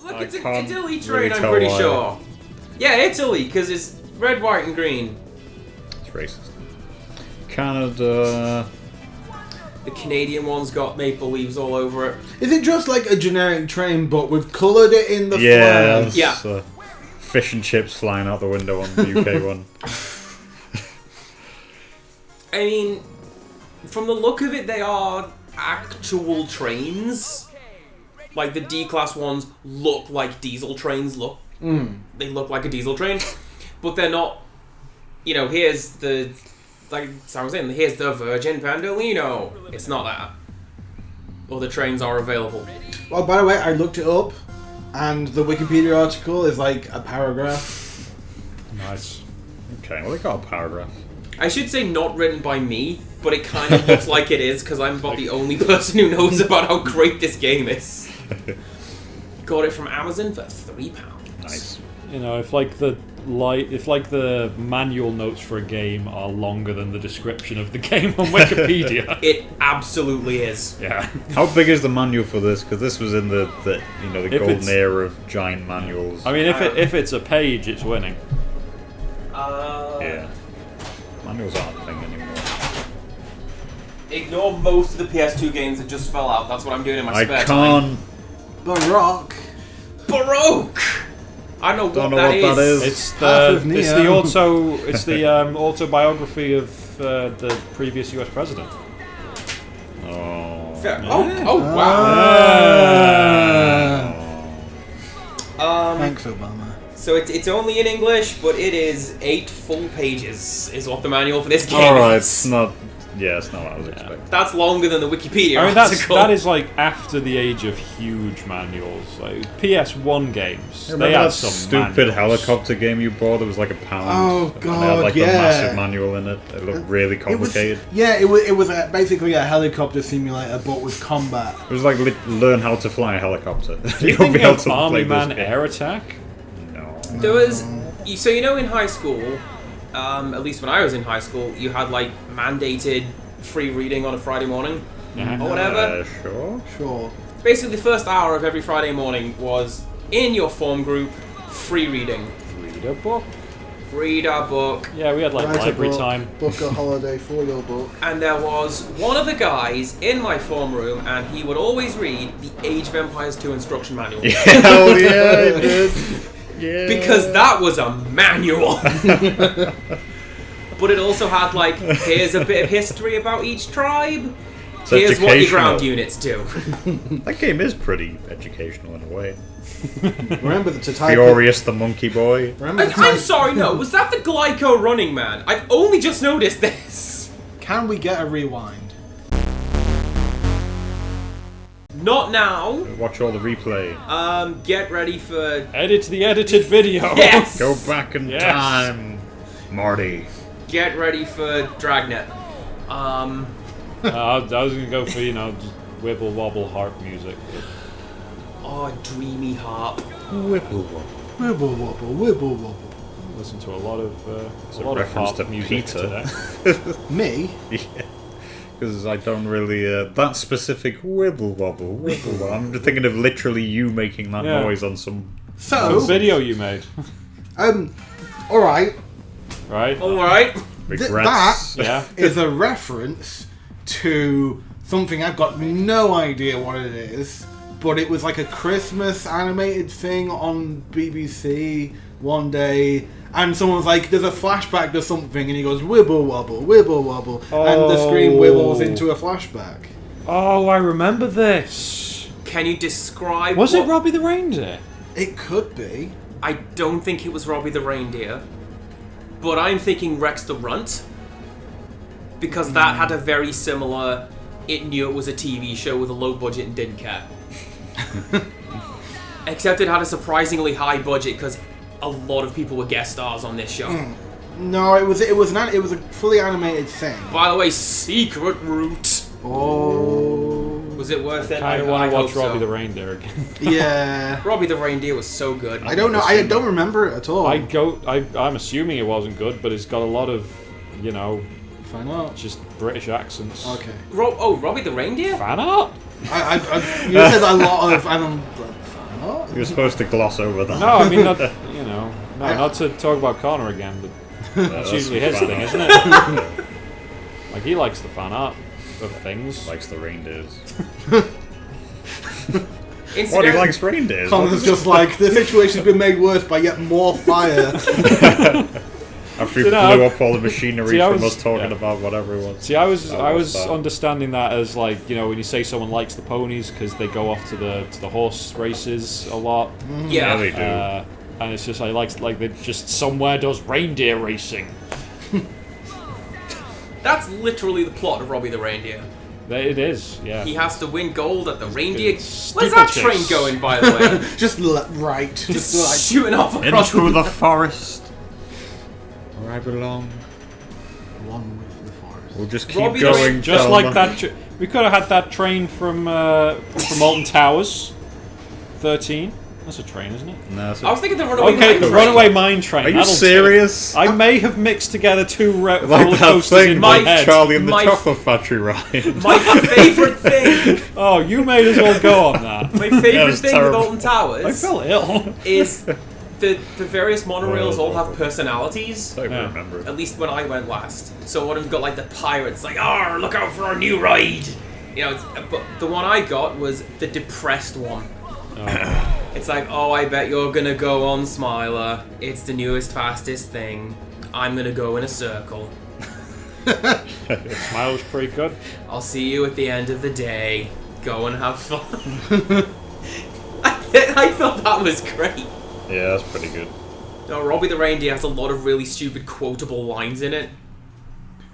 Look, it's Italy train, I'm pretty sure. Yeah, Italy, because it's red, white, and green. It's racist. Canada. The Canadian one's got maple leaves all over it. Is it just like a generic train, but we've coloured it in the flag? Yeah. Fish and chips flying out the window on the UK one. I mean, from the look of it, they are actual trains. Like, the D-class ones look like diesel trains look. They look like a diesel train. But they're not, here's the... Like Sam was saying, here's the Virgin Pendolino. It's not that. Other trains are available. Well, by the way, I looked it up, and the Wikipedia article is like a paragraph. Nice. Okay, well, they got a paragraph. I should say not written by me, but it kind of looks like it is, because I'm about the only person who knows about how great this game is. Got it from Amazon for £3. Nice. If the manual notes for a game are longer than the description of the game on Wikipedia. It absolutely is. Yeah. How big is the manual for this? Because this was in the golden era of giant manuals. I mean, if it's a page, it's winning. Yeah. Manuals aren't a thing anymore. Ignore most of the PS2 games that just fell out. That's what I'm doing in my spare time. Baroque. I don't know what that is. It's the autobiography of the previous US president. Oh. Wow. Thanks, Obama. So it's only in English, but it is 8 full pages, is what the manual for this game Alright, is. it's not what I was expecting. That's longer than the Wikipedia article. That is like after the age of huge manuals. Like PS1 games, Remember they had that some stupid manuals. helicopter game you bought that was like £1? Oh, God, and they had like yeah. a massive manual in it. It looked really complicated. It was basically a helicopter simulator, but with combat. It was like learn how to fly a helicopter. You think of Army Man Air Attack? No. There was... So in high school, at least when I was in high school, you had like mandated free reading on a Friday morning or whatever. Sure. Basically, the first hour of every Friday morning was in your form group, free reading. Read a book. Yeah, we had like library time. Book a holiday for your book. And there was one of the guys in my form room, and he would always read the Age of Empires 2 instruction manual. Hell yeah, he did. Yeah. Because that was a manual. But it also had like, here's a bit of history about each tribe. Here's what your ground units do. That game is pretty educational in a way. Remember to type Furious the Monkey Boy. I'm sorry, no. Was that the Glyco Running Man? I've only just noticed this. Can we get a rewind? Not now. Watch all the replay. Get ready for... Edit the edited video. Yes! Go back in time, Marty. Get ready for Dragnet. I was gonna go for just wibble wobble harp music. Oh, dreamy harp. Whipple wobble. Wibble wobble, wibble wobble. Listen to a lot of reference harp to music Peter. today. Me? Yeah. Because I don't really... that specific wibble wobble. I'm just thinking of literally you making that noise on some video you made. Alright. Right? Alright. Regrets. That is a reference to something I've got no idea what it is, but it was like a Christmas animated thing on BBC one day, and someone was like, there's a flashback to something, and he goes, wibble wobble, and the screen wibbles into a flashback. Oh, I remember this. Can you describe... Was it Robbie the Reindeer? It could be. I don't think it was Robbie the Reindeer, but I'm thinking Rex the Runt, because that had a very similar... It knew it was a TV show with a low budget and didn't care. Except it had a surprisingly high budget, because a lot of people were guest stars on this show. No, it was a fully animated thing. By the way, Secret Route. Oh. Was it worth it? I want to watch Robbie the Reindeer again. Yeah. Robbie the Reindeer was so good. I don't know. I don't remember it at all. I'm assuming it wasn't good, but it's got a lot of, fan art. Just British accents. Okay. Robbie the Reindeer? Fan art? You said a lot of fan art. You're supposed to gloss over that. No, I mean, not, you know, no, not to talk about Connor again, but that's usually his thing, isn't it? Like, he likes the fan art of things. Likes the reindeers. Instagram, What, he likes reindeers? Connor's just like, the situation's been made worse by yet more fire. After he See, blew no, up all the machinery see, I from was- us talking yeah. about whatever it was. See, I was that. understanding that as like, you know, when you say someone likes the ponies because they go off to the horse races a lot, Yeah, yeah. they do. and it's just like they just somewhere does reindeer racing. That's literally the plot of Robbie the Reindeer. It is, yeah. He has to win gold at the reindeer. Where's steeplechase. that train going, by the way? Just right. Just like, Shooting off across Into the forest, where I belong. one with the forest. We'll just keep Robbie going. the- Just Thelma. like that, we could have had that train from Alton Towers, 13. That's a train, isn't it? No, it's I was thinking the runaway Okay, mine the train. runaway mine train. Are you that'll serious? do. I may have mixed together two roller Like that coasters thing in my with head. Charlie and the My- Chocolate Factory ride. My favourite thing, Oh, you made us all go on that. my favourite was thing terrible. with Alton Towers I felt ill. is the various monorails all have Horrible. personalities. I don't Yeah. remember. At least when I went last. So one of them got like the pirates, like, "Oh, look out for our new ride." You know, but the one I got was the depressed one. It's like, "Oh, I bet you're gonna go on Smiler. It's the newest, fastest thing. I'm gonna go in a circle. Smile was pretty good. I'll see you at the end of the day. Go and have fun." I thought that was great. Yeah, that's pretty good. No, Robbie the Reindeer has a lot of really stupid quotable lines in it.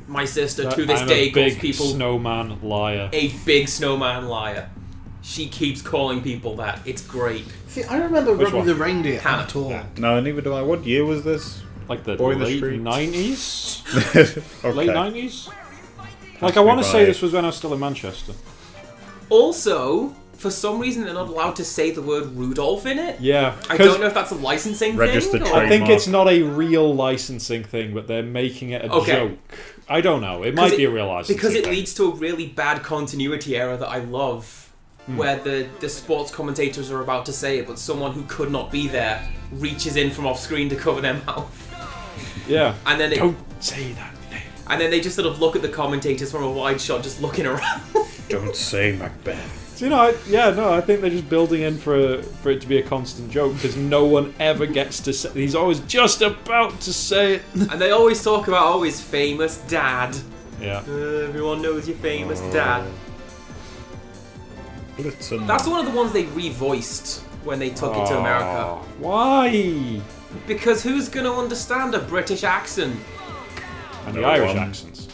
My sister to this I'm day a calls big people snowman liar. a big snowman liar. She keeps calling people that. It's great. See, I don't remember Which Robbie one? the Reindeer Hannah. at all. No, neither do I. What year was this? Like the Boy in the late Street. 90s? Okay. Late 90s? Like, I want to me say by. this was when I was still in Manchester. Also, for some reason, they're not allowed to say the word Rudolph in it. Yeah. I 'cause don't know if that's a licensing Registered thing. Or... I think trademark. it's not a real licensing thing, but they're making it a Okay. joke. I don't know. It might be a real licensing because it thing. leads to a really bad continuity error that I love, where the sports commentators are about to say it, but someone who could not be there reaches in from off screen to cover their mouth, Yeah. and then Don't say that name. and then they just sort of look at the commentators from a wide shot, just looking around. Don't say Macbeth. So, you know, I think they're just building in for it to be a constant joke because no one ever gets to say. He's always just about to say it. And they always talk about his famous dad. Yeah. Everyone knows your famous dad. Blitzen. That's one of the ones they revoiced when they took it to America. Oh, why? Because who's going to understand a British accent? And the No Irish one. accents.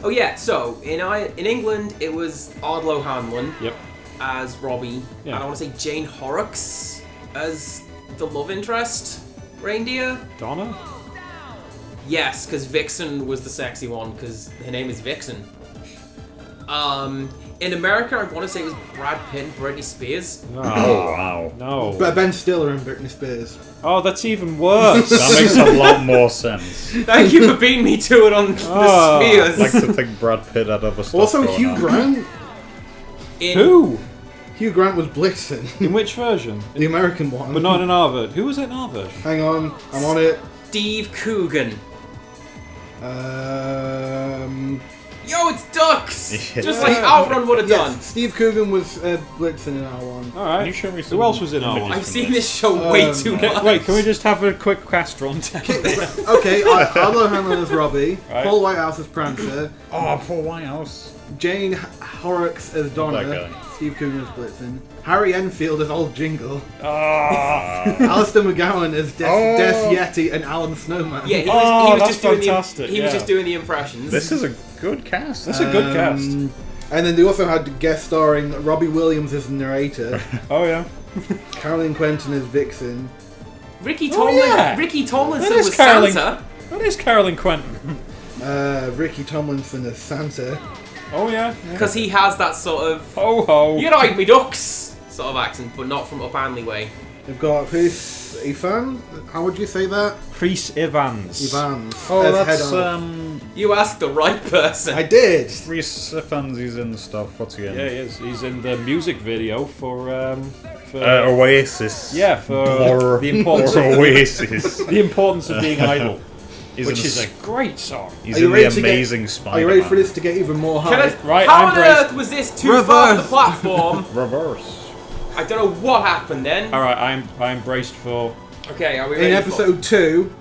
Oh yeah, so in England it was Ardlo Hanlon Yep. as Robbie, Yeah. and I want to say Jane Horrocks as the love interest reindeer. Donna? Yes, because Vixen was the sexy one because her name is Vixen. In America, I want to say it was Brad Pitt and Britney Spears. Oh, wow. No. But Ben Stiller and Britney Spears. Oh, that's even worse. That makes a lot more sense. Thank you for beating me to it on the Oh, Spears. I like to think Brad Pitt had other stuff Also, going Hugh on. Grant. Who? Hugh Grant was Blitzen, In which version? the American one. But not in our version. Who was it in our version? Hang on, I'm on it. Steve Coogan. Yo, it's ducks! Yeah. Just like Outrun would have done. Yes, Steve Coogan was Blitzen in our one. All right. Can you show me some Who else was in our images one? I've from seen this show way too much. Wait, can we just have a quick cast run? Okay, Arlo Hanlon as Robbie, Right. Paul Whitehouse as Prancer, Oh, poor White House. Jane Horrocks as Donna, That guy. Steve Coogan as Blitzen, Harry Enfield as Old Jingle, Ah. Alistair McGowan as Des Oh. Yeti, and Alan Snowman. Yeah, he Oh, was that's just doing fantastic, he was yeah. just doing the impressions. This is a good cast. That's a good cast. And then they also had guest starring Robbie Williams as the narrator, Oh yeah. Carolyn Quentin as Vixen, Ricky Oh, Tomlin. yeah. Ricky Tomlinson That is was Carolyn- Santa. That is Carolyn Quentin. Ricky Tomlinson as Santa, Oh yeah. Because he has that sort of, Ho ho. you ride me ducks sort of accent, but not from Up Hanley way. they've got Chris Ivan, how would you say that? Priest Evans. Evans Oh, as that's head of. You asked the right person. I did! Reese Ifans, he's in the stuff. What's he in? Yeah, he is. He's in the music video for Oasis. Yeah, for Or the importance or of, Oasis. the importance of being idle, He's which in is the- a great song. He's Are you in the ready to get- Amazing Are Spider-Man. you ready for this to get even more Can hard? I, Right, how I'm on braced. earth was this too far to the platform? Reverse. I don't know what happened then. All right, I'm braced for. Okay, are we ready? In episode 2,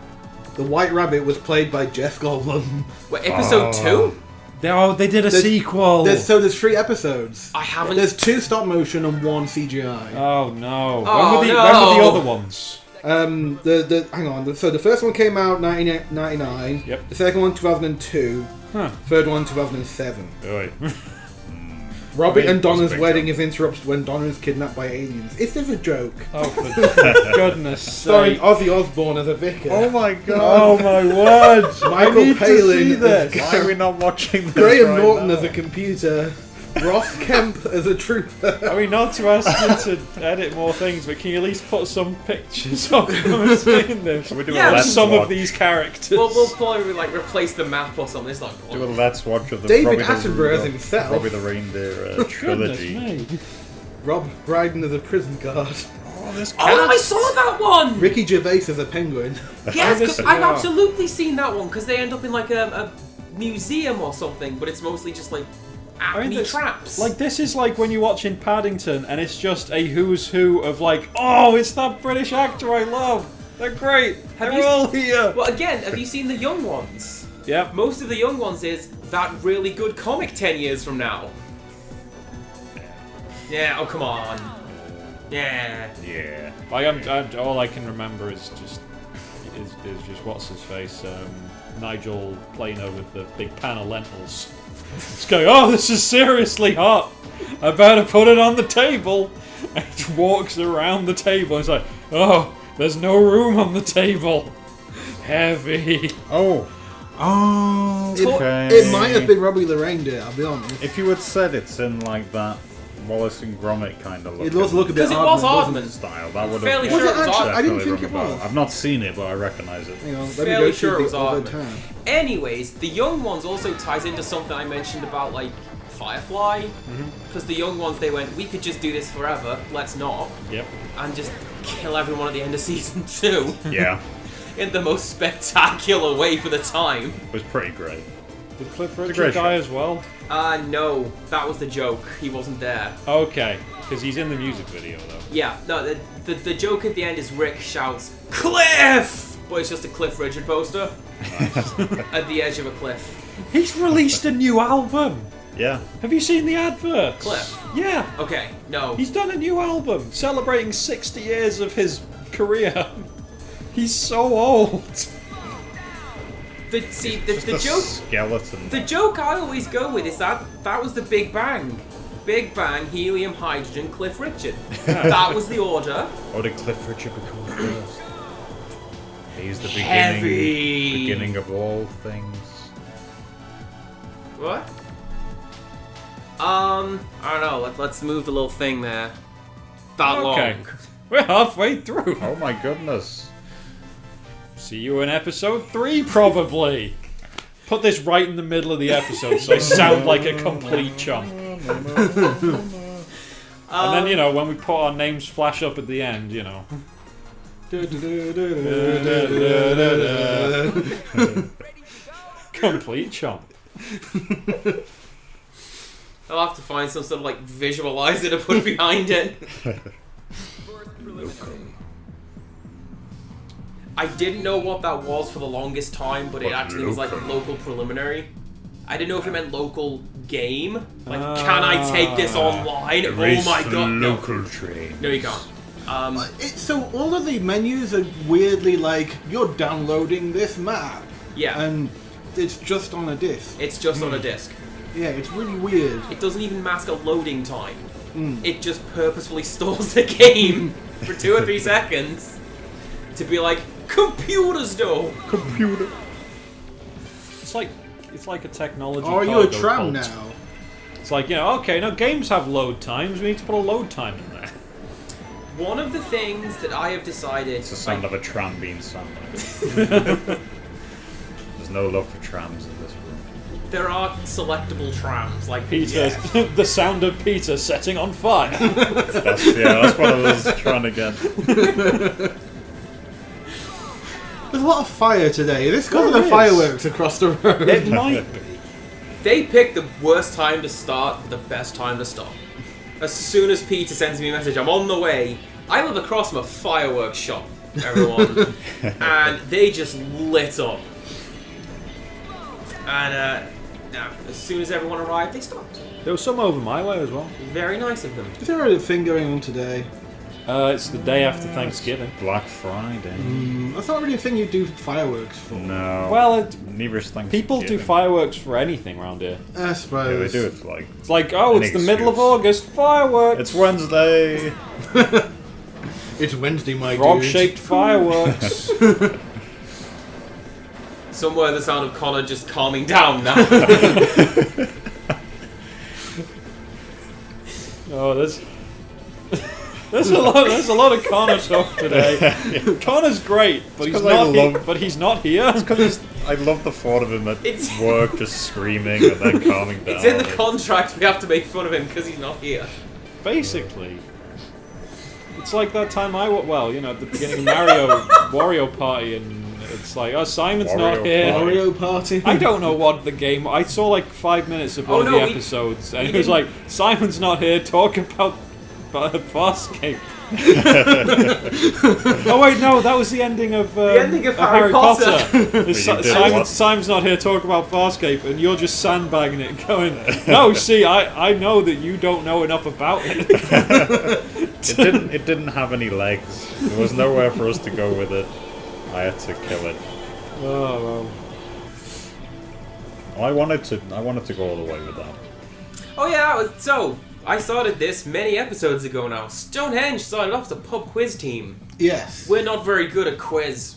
the White Rabbit was played by Jeff Goldblum. Wait, episode 2? Oh, they did a There's- sequel. There's 3 episodes. I haven't. There's 2 stop motion and 1 CGI. Oh no! Oh, when were the no. other ones? Hang on. So the first one came out 1999. Yep. The second one 2002. Huh. Third one 2007. Right. Robert Big- and Donna's that's a big wedding jump. is interrupted when Donna is kidnapped by aliens. Is this a joke? Oh, for goodness Starring sake! Ozzy Osbourne as a vicar. Oh my god. Oh my word! Michael I need Palin to see as this. Why are we not watching this? Graham right Norton now? as a computer. Ross Kemp as a trooper. I mean, not to ask you to edit more things, but can you at least put some pictures of them saying this? We do Yeah, a Of let's some watch. of these characters. We'll probably like replace the map or something. It's not Do a cool. let's watch of the David Robbie Attenborough as the, himself. Robbie the Reindeer Goodness trilogy. me. Rob Brydon as a prison guard. Oh, this Oh, I saw that one. Ricky Gervais as a penguin. Yes, this- 'cause I've yeah. absolutely seen that one because they end up in like a museum or something, but it's mostly just like acne this- traps. Like, this is like when you're watching Paddington and it's just a who's who of like, oh, it's that British actor I love. They're great. Have They're you- all here. Well, again, have you seen the young ones? Yep. Most of the young ones is that really good comic 10 years from now. Yeah, oh come on. Yeah. Yeah. Like, all I can remember is just what's his face, Nigel Planer with the big pan of lentils. It's going, oh, this is seriously hot. I better put it on the table. And he walks around the table. It's like, oh, there's no room on the table. Heavy. Oh. Oh. Okay. It might have been Robbie the Reindeer, I'll be honest. If you had said it's in like that Wallace and Gromit kind of look. It does look a bit Because it was doesn't Aardman. style. That would Fairly have sure it was actually- I didn't definitely think rung it a bell. was. I've not seen it, but I recognise it. Hang on, let Fairly me go sure through it was the other Aardman. tab. Anyways, the young ones also ties into something I mentioned about like Firefly. Because the young ones, they went, we could just do this forever, let's not. Yep. And just kill everyone at the end of season 2 Yeah, in the most spectacular way for the time. it was pretty great. Did Cliff great Richard die show. as well? No, that was the joke. He wasn't there. Okay, because he's in the music video though. Yeah, no, the joke at the end is Rick shouts, Cliff! But it's just a Cliff Richard poster at the edge of a cliff. He's released a new album. Yeah. Have you seen the adverts? Cliff. Yeah. Okay, no. He's done a new album celebrating 60 years of his career. He's so old. The Just a joke. skeleton. The joke I always go with is that was the Big Bang. Big Bang, helium, hydrogen, Cliff Richard. That was the order. Or did Cliff Richard become first? He's the Heavy. beginning of all things. What? I don't know. Let's move the little thing there. That Okay. long. We're halfway through. Oh my goodness. See you in episode 3, probably. Put this right in the middle of the episode so I sound like a complete chump. And then, you know, when we put our names flash up at the end, you know. Complete chump. I'll have to find some sort of like visualizer to put behind it. I didn't know what that was for the longest time, but it actually was like a local preliminary. I didn't know if it meant local game. Like, can I take this online? Oh my god, no. Local train. No, you can't. So all of the menus are weirdly like, you're downloading this map. Yeah, And it's just on a disc. it's just on a disc. Yeah, it's really weird. It doesn't even mask a loading time. It just purposefully stalls the game for 2 or 3 seconds to be like, computers though. Computer. It's like a technology. Oh, are you a cargo tram cult. now? It's like, you know, okay, now games have load times. We need to put a load time in there. One of the things that I have decided... It's the sound of a tram being sandwiched. There's no love for trams in this room. there are selectable trams like Peter, the sound of Peter setting on fire. That's what I was trying to get. There's a lot of fire today. Is this because of There the is. fireworks across the road? It might be. They picked the worst time to start, the best time to stop. As soon as Peter sends me a message, I'm on the way. I live across from a fireworks shop, everyone, and they just lit up. And as soon as everyone arrived, they stopped. There was some over my way as well. Very nice of them. Is there a thing going on today? It's the day after Thanksgiving. Black Friday. That's not really a thing you do fireworks for. No. Well, neither is Thanksgiving. people do fireworks for anything around here. I suppose. Yeah, they do it for like. It's like, oh, it's An the middle of excuse. August, fireworks! It's Wednesday. It's Wednesday, my dude. Frog-shaped fireworks. Somewhere the sound of Connor just calming down now. Oh, there's a lot of Connor talk today. Connor's great, but he's 'cause I not. love- But he's not here. Because I love the thought of him at It's- work just screaming and then calming down. It's in the contract, we have to make fun of him because he's not here. Basically, it's like that time at the beginning of Mario Wario Party, and it's like, oh, Simon's not Wario here. Party. Mario Party. I don't know what the game. I saw like 5 minutes of one Oh, of no, the we- episodes, and we it was didn't- like, Simon's not here. Talk about Farscape. Oh wait, no, that was the ending of ending of Harry Potter. It's But you did what? Simon's not here. Talk about Farscape, and you're just sandbagging it, going, no, see, I know that you don't know enough about it. It didn't have any legs. There was nowhere for us to go with it. I had to kill it. Oh well. I wanted to go all the way with that. Oh yeah, so I started this many episodes ago now. Stonehenge started off as a pub quiz team. Yes. We're not very good at quiz.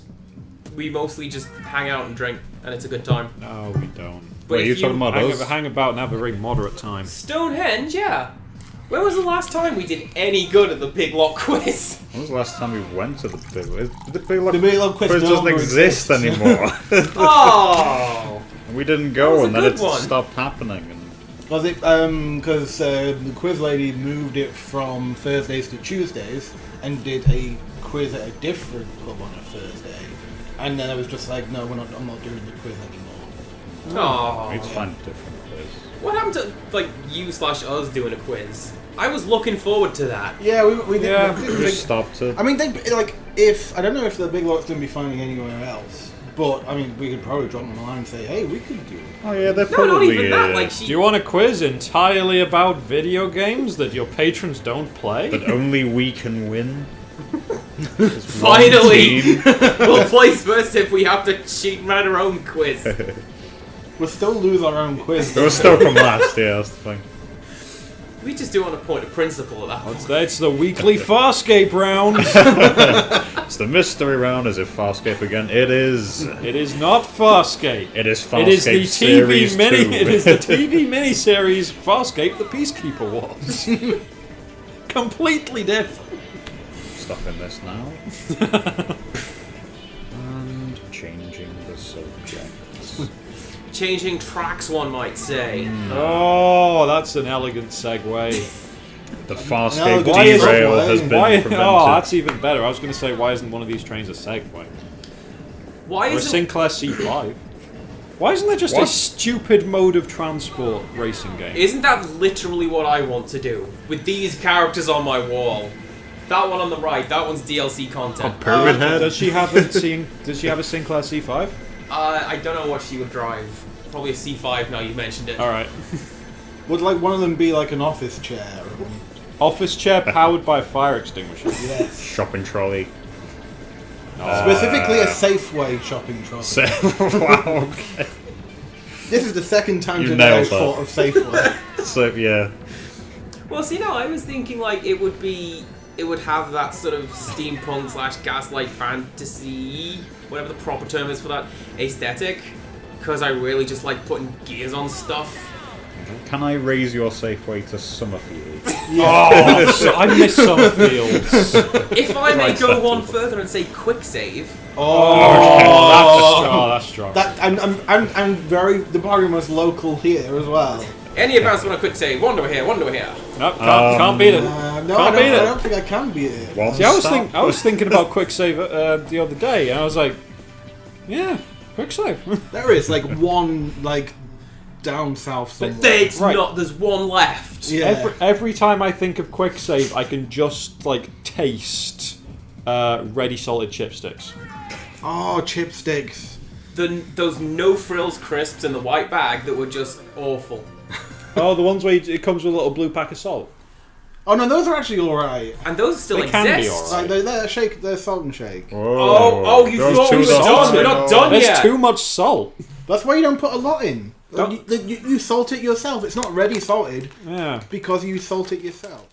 We mostly just hang out and drink, and it's a good time. No, we don't. But Wait, are you if talking about us? Hang about and have a very moderate time. Stonehenge, yeah. When was the last time we did any good at the Big Lock quiz? When was the last time we went to the Big Lock? The Big Lock The Big Lock quiz quiz no doesn't longer exist exists. anymore. Oh! We didn't That go, was a and then good it one. stopped happening. And Was it because the quiz lady moved it from Thursdays to Tuesdays and did a quiz at a different pub on a Thursday, and then I was just like, no, I'm not doing the quiz anymore. Oh. we'd find a different quiz. What happened to, like, you/us doing a quiz? I was looking forward to that. Yeah, we didn't. Yeah, we We didn't just think, stopped it. I mean, they like if I don't know if the Big Lock's going to be finding anywhere else, but I mean, we could probably drop them a line and say, hey, we could do it. Oh yeah, they're No, probably. not even that. Like, Do you want a quiz entirely about video games that your patrons don't play? But only we can win. Just one Finally! team. We'll place first if we have to cheat and write our own quiz. We'll still lose our own quiz. It will still come last. Yeah, that's the thing. We just do it on a point of principle at that point. It's the weekly Farscape round. It's the mystery round. Is it Farscape again? It is. It is not Farscape. It is Farscape It is the Series TV mini. 2. It is the TV miniseries Farscape: The Peacekeeper Wars. Completely different. Stuff in this now. And changing the subjects. Changing tracks, one might say. Oh, that's an elegant segue. The No, Farscape why is it- derail why- has been Why? prevented. Oh, that's even better. I was going to say, why isn't one of these trains a Segway? Why Or a isn't Sinclair C5? Why isn't there just a What? stupid mode of transport racing game? Isn't that literally what I want to do? With these characters on my wall. That one on the right, that one's DLC content. Pyramid Head. Does she have a Sinclair C5? I don't know what she would drive. Probably a C5 now you mentioned it. All right. Would like one of them be like an office chair? Office chair powered by a fire extinguisher. Yes. Shopping trolley. Specifically a Safeway shopping trolley. Wow. Okay. This is the second time You today nailed I've thought of Safeway. So yeah. Well, see, no, I was thinking like it would have that sort of steampunk / gaslight fantasy, whatever the proper term is for that, aesthetic. Because I really just like putting gears on stuff. Can I raise your Safeway to Summerfield? Oh, so I miss Summerfields. If I may Right, go that's one it. further and say quick save, That's strong. That I'm very the bargain was local here as well. any advance on a quick save, one over here, one over here. Nope, can't beat it. No, Can't I beat it. don't think I can beat it. One See, I stop. was thinking about quick save the other day, and I was like, yeah, quick save. There is like one like down south somewhere. It's Right. not. There's one left. Yeah. Every time I think of quick save, I can just like taste ready salted chipsticks. Oh, chipsticks. Those no frills crisps in the white bag that were just awful. Oh, the ones where it comes with a little blue pack of salt. Oh no, those are actually all right. And those still They exist. can be alright. Like they're salt and shake. Oh, you those thought two we were don't done. We're know. not done There's yet. too much salt. That's why you don't put a lot in. Don't- You salt it yourself. It's not ready salted Yeah. because you salt it yourself.